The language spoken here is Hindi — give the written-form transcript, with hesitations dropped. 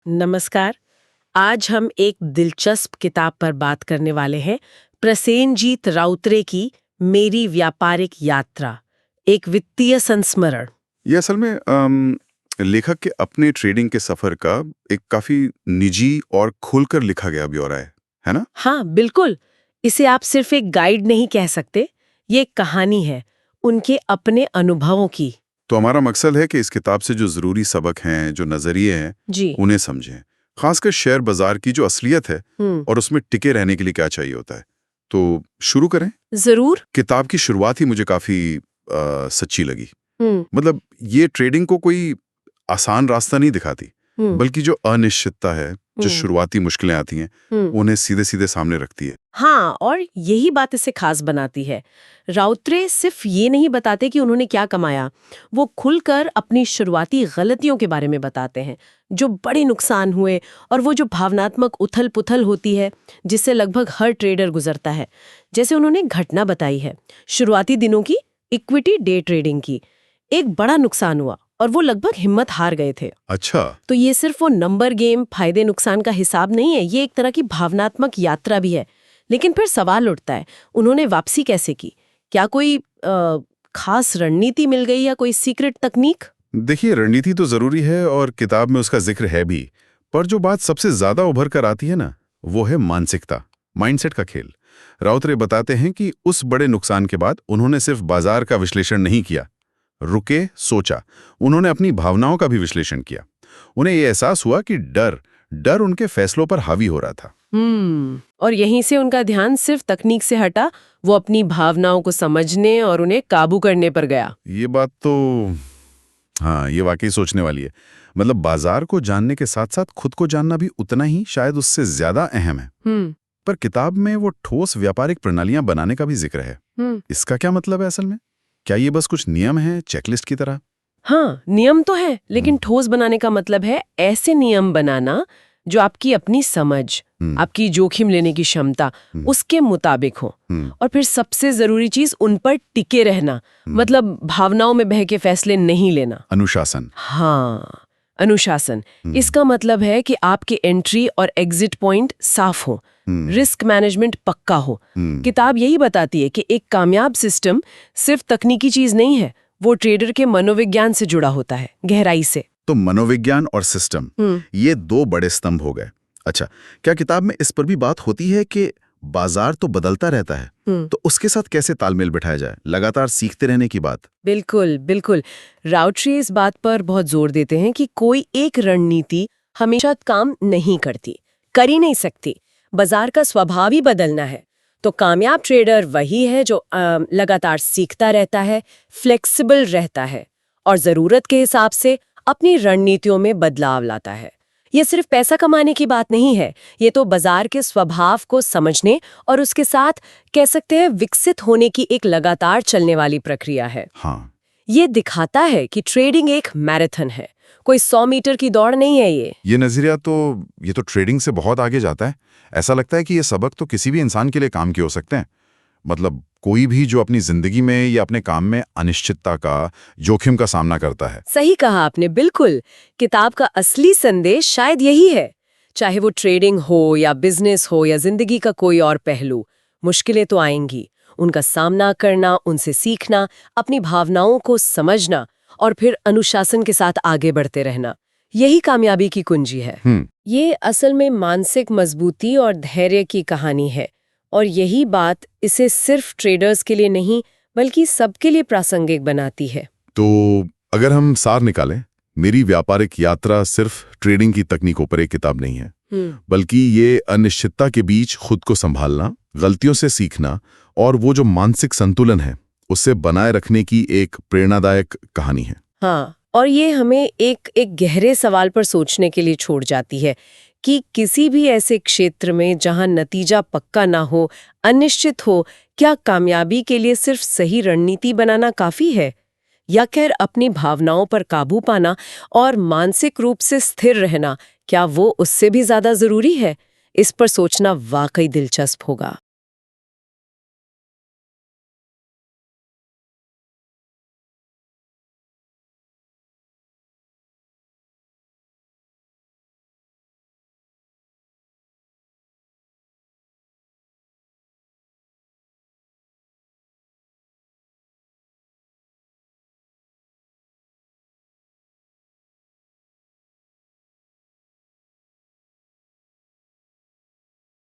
नमस्कार। आज हम एक दिलचस्प किताब पर बात करने वाले हैं, प्रसेनजीत राउतरे की मेरी व्यापारिक यात्रा, एक वित्तीय संस्मरण। ये असल में लेखक के अपने ट्रेडिंग के सफर का एक काफी निजी और खुलकर लिखा गया ब्यौरा है ना? हाँ, बिल्कुल। इसे आप सिर्फ एक गाइड नहीं कह सकते, ये एक कहानी है, उनके अपने अनुभवों की। तो हमारा मकसद है कि इस किताब से जो जरूरी सबक हैं, जो नजरिए हैं, जी। उन्हें समझें। खासकर शेयर बाजार की जो असलियत है और उसमें टिके रहने के लिए क्या चाहिए होता है। तो शुरू करें। जरूर। किताब की शुरुआत ही मुझे काफी सच्ची लगी। हम्म। मतलब ये ट्रेडिंग को कोई आसान रास्ता नहीं दिखाती, हम्म। बल्कि जो अनिश्चितता है, जो हम्म। शुरुआती मुश्किलें आती हैं, उन्हें सीधे सीधे सामने रखती है। हाँ, और यही बात इसे खास बनाती है। राउतरे सिर्फ ये नहीं बताते कि उन्होंने क्या कमाया, वो खुलकर अपनी शुरुआती गलतियों के बारे में बताते हैं, जो बड़े नुकसान हुए और वो जो भावनात्मक उथल-पुथल होती है, जिससे लगभग हर ट्रेडर गुजरता है। जैसे उन्होंने घटना बताई है, शुरुआती दिनों की इक्विटी डे ट्रेडिंग की। एक बड़ा नुकसान हुआ और वो लगभग हिम्मत हार गए थे। अच्छा। तो ये सिर्फ वो नंबर गेम, फायदे नुकसान का हिसाब नहीं है, ये एक तरह की भावनात्मक यात्रा भी है। लेकिन फिर सवाल उठता है, उन्होंने वापसी कैसे की? क्या कोई खास रणनीति मिल गई या कोई सीक्रेट तकनीक? देखिए, रणनीति तो जरूरी है और किताब में उसका जिक्र है भी, पर जो बात सबसे ज्यादा उभर कर आती है ना, वो है मानसिकता, माइंडसेट का खेल। राउतरे बताते हैं कि उस बड़े नुकसान के बाद उन्होंने सिर्फ बाजार का विश्लेषण नहीं किया, रुके, सोचा। उन्होंने अपनी भावनाओं का भी विश्लेषण किया। उन्हें ये एहसास हुआ कि डर उनके फैसलों पर हावी हो रहा था। और यहीं से उनका ध्यान सिर्फ तकनीक से हटा, वो अपनी भावनाओं को समझने और उन्हें काबू करने पर गया। ये बात तो हाँ, ये वाकई सोचने वाली है। मतलब बाजार को जानने के साथ साथ खुद को जानना भी उतना ही, शायद उससे ज्यादा अहम है। पर किताब में वो ठोस व्यापारिक प्रणालियां बनाने का भी जिक्र है। इसका क्या मतलब है असल में? क्या ये बस कुछ नियम है, चेकलिस्ट की तरह? हाँ, नियम तो है, लेकिन ठोस बनाने का मतलब है ऐसे नियम बनाना जो आपकी अपनी समझ, आपकी जोखिम लेने की क्षमता, उसके मुताबिक हो। और फिर सबसे जरूरी चीज, उन पर टिके रहना। मतलब भावनाओं में बह के फैसले नहीं लेना। अनुशासन। हाँ, अनुशासन। इसका मतलब है कि आपके एंट्री और एग्जिट पॉइंट साफ हो, रिस्क मैनेजमेंट पक्का हो। किताब यही बताती है कि एक कामयाब सिस्टम सिर्फ तकनीकी चीज नहीं है, वो ट्रेडर के मनोविज्ञान से जुड़ा होता है, गहराई से। तो मनोविज्ञान और सिस्टम, ये दो बड़े स्तंभ हो गए। अच्छा, क्या किताब में इस पर भी बात होती है कि बाजार तो बदलता रहता है, तो उसके साथ कैसे तालमेल बिठाया जाए, लगातार सीखते रहने की बात? बिल्कुल बिल्कुल। राउटरी इस बात पर बहुत जोर देते हैं कि कोई एक रणनीति हमेशा काम नहीं करती, कर ही नहीं सकती। बाजार का स्वभाव ही बदलना है। तो कामयाब ट्रेडर वही है जो लगातार सीखता रहता है, फ्लेक्सिबल रहता है और जरूरत के हिसाब से अपनी रणनीतियों में बदलाव लाता है। ये सिर्फ पैसा कमाने की बात नहीं है, ये तो बाजार के स्वभाव को समझने और उसके साथ कह सकते हैं विकसित होने की एक लगातार चलने वाली प्रक्रिया है। हाँ। ये दिखाता है कि ट्रेडिंग एक मैराथन है, कोई 100 मीटर की दौड़ नहीं है। ये नजरिया तो ये तो ट्रेडिंग से बहुत आगे जाता है। ऐसा लगता है कि ये सबक तो किसी भी इंसान के लिए काम के हो सकते हैं। मतलब कोई भी जो अपनी जिंदगी में या अपने काम में अनिश्चितता का, जोखिम का सामना करता है। सही कहा आपने, बिल्कुल। किताब का असली संदेश शायद यही है। चाहे वो ट्रेडिंग हो या बिजनेस हो या जिंदगी का कोई और पहलू, मुश्किलें तो आएंगी। उनका सामना करना, उनसे सीखना, अपनी भावनाओं को समझना और फिर अनुशासन के साथ आगे बढ़ते रहना, यही कामयाबी की कुंजी है। ये असल में मानसिक मजबूती और धैर्य की कहानी है। और यही बात इसे सिर्फ ट्रेडर्स के लिए नहीं, बल्कि सबके लिए प्रासंगिक बनाती है। तो अगर हम सार निकालें, मेरी व्यापारिक यात्रा सिर्फ ट्रेडिंग की तकनीकों पर एक किताब नहीं है, बल्कि ये अनिश्चितता के बीच खुद को संभालना, गलतियों से सीखना और वो जो मानसिक संतुलन है उसे बनाए रखने की एक प्रेरणादायक कहानी है। हाँ, और ये हमें एक गहरे सवाल पर सोचने के लिए छोड़ जाती है कि किसी भी ऐसे क्षेत्र में जहां नतीजा पक्का ना हो, अनिश्चित हो, क्या कामयाबी के लिए सिर्फ सही रणनीति बनाना काफी है, या खैर अपनी भावनाओं पर काबू पाना और मानसिक रूप से स्थिर रहना, क्या वो उससे भी ज्यादा जरूरी है? इस पर सोचना वाकई दिलचस्प होगा।